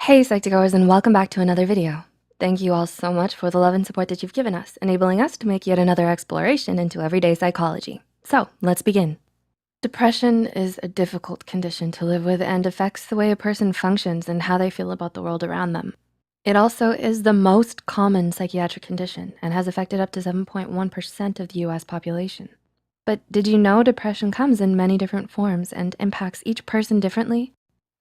Hey Psych2Goers, and welcome back to another video. Thank you all so much for the love and support that you've given us, enabling us to make yet another exploration into everyday psychology. So let's begin. Depression is a difficult condition to live with and affects the way a person functions and how they feel about the world around them. It also is the most common psychiatric condition and has affected up to 7.1% of the US population. But did you know depression comes in many different forms and impacts each person differently?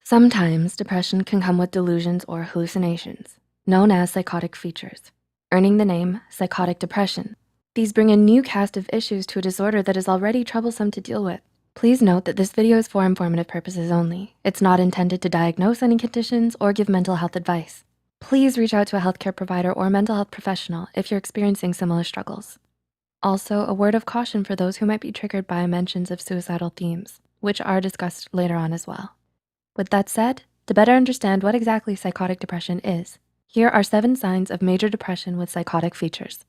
Sometimes depression can come with delusions or hallucinations, known as psychotic features, earning the name psychotic depression. These bring a new cast of issues to a disorder that is already troublesome to deal with. Please note that this video is for informative purposes only. It's not intended to diagnose any conditions or give mental health advice. Please reach out to a healthcare provider or mental health professional if you're experiencing similar struggles. Also, a word of caution for those who might be triggered by mentions of suicidal themes, which are discussed later on as well. With that said, to better understand what exactly psychotic depression is, here are 7 signs of major depression with psychotic features.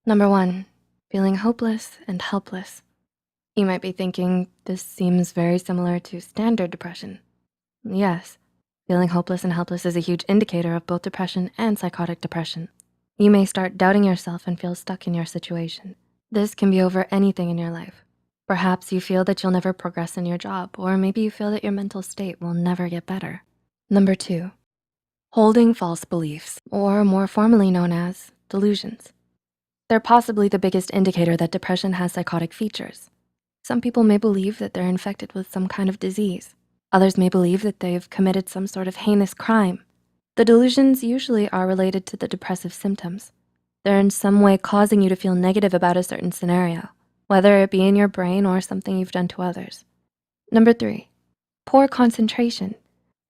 Number 1, feeling hopeless and helpless. You might be thinking, this seems very similar to standard depression. Yes, feeling hopeless and helpless is a huge indicator of both depression and psychotic depression. You may start doubting yourself and feel stuck in your situation. This can be over anything in your life. Perhaps you feel that you'll never progress in your job, or maybe you feel that your mental state will never get better. Number 2, holding false beliefs, or more formally known as delusions. They're possibly the biggest indicator that depression has psychotic features. Some people may believe that they're infected with some kind of disease. Others may believe that they've committed some sort of heinous crime. The delusions usually are related to the depressive symptoms. They're in some way causing you to feel negative about a certain scenario, whether it be in your brain or something you've done to others. Number 3, poor concentration.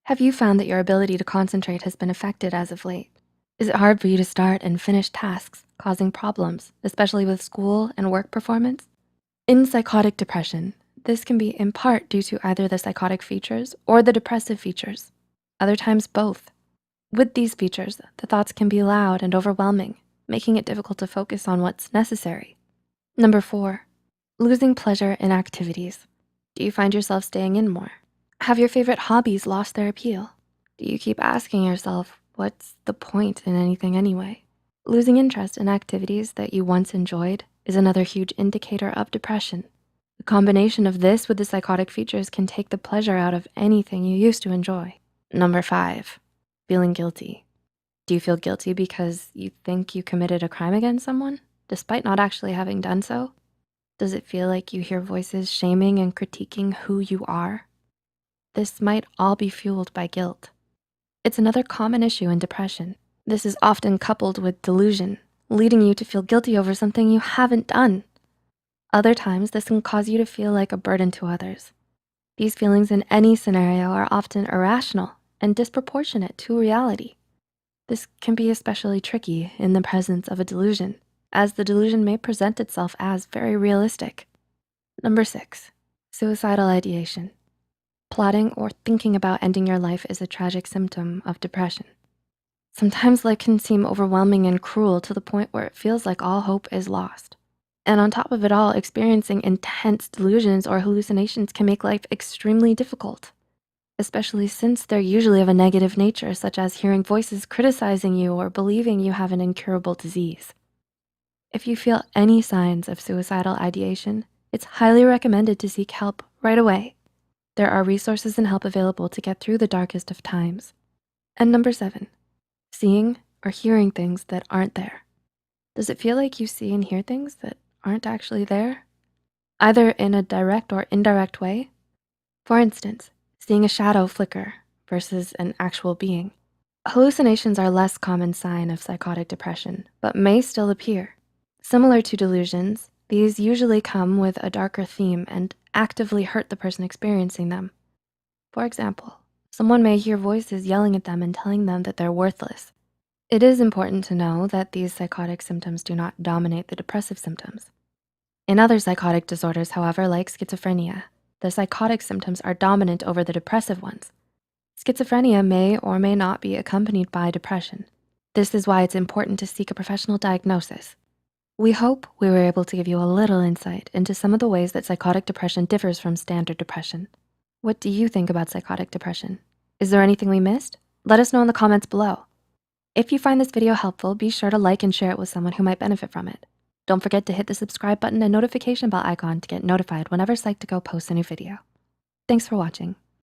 Have you found that your ability to concentrate has been affected as of late? Is it hard for you to start and finish tasks, causing problems, especially with school and work performance? In psychotic depression, this can be in part due to either the psychotic features or the depressive features, other times both. With these features, the thoughts can be loud and overwhelming, making it difficult to focus on what's necessary. Number 4, losing pleasure in activities. Do you find yourself staying in more? Have your favorite hobbies lost their appeal? Do you keep asking yourself, what's the point in anything anyway? Losing interest in activities that you once enjoyed is another huge indicator of depression. The combination of this with the psychotic features can take the pleasure out of anything you used to enjoy. Number 5, feeling guilty. Do you feel guilty because you think you committed a crime against someone, despite not actually having done so? Does it feel like you hear voices shaming and critiquing who you are? This might all be fueled by guilt. It's another common issue in depression. This is often coupled with delusion, leading you to feel guilty over something you haven't done. Other times, this can cause you to feel like a burden to others. These feelings in any scenario are often irrational and disproportionate to reality. This can be especially tricky in the presence of a delusion, as the delusion may present itself as very realistic. Number 6, suicidal ideation. Plotting or thinking about ending your life is a tragic symptom of depression. Sometimes life can seem overwhelming and cruel to the point where it feels like all hope is lost. And on top of it all, experiencing intense delusions or hallucinations can make life extremely difficult, especially since they're usually of a negative nature, such as hearing voices criticizing you or believing you have an incurable disease. If you feel any signs of suicidal ideation, it's highly recommended to seek help right away. There are resources and help available to get through the darkest of times. And number 7, seeing or hearing things that aren't there. Does it feel like you see and hear things that aren't actually there, either in a direct or indirect way? For instance, seeing a shadow flicker versus an actual being. Hallucinations are a less common sign of psychotic depression, but may still appear. Similar to delusions, these usually come with a darker theme and actively hurt the person experiencing them. For example, someone may hear voices yelling at them and telling them that they're worthless. It is important to know that these psychotic symptoms do not dominate the depressive symptoms. In other psychotic disorders, however, like schizophrenia, the psychotic symptoms are dominant over the depressive ones. Schizophrenia may or may not be accompanied by depression. This is why it's important to seek a professional diagnosis. We hope we were able to give you a little insight into some of the ways that psychotic depression differs from standard depression. What do you think about psychotic depression? Is there anything we missed? Let us know in the comments below. If you find this video helpful, be sure to like and share it with someone who might benefit from it. Don't forget to hit the subscribe button and notification bell icon to get notified whenever Psych2Go posts a new video. Thanks for watching.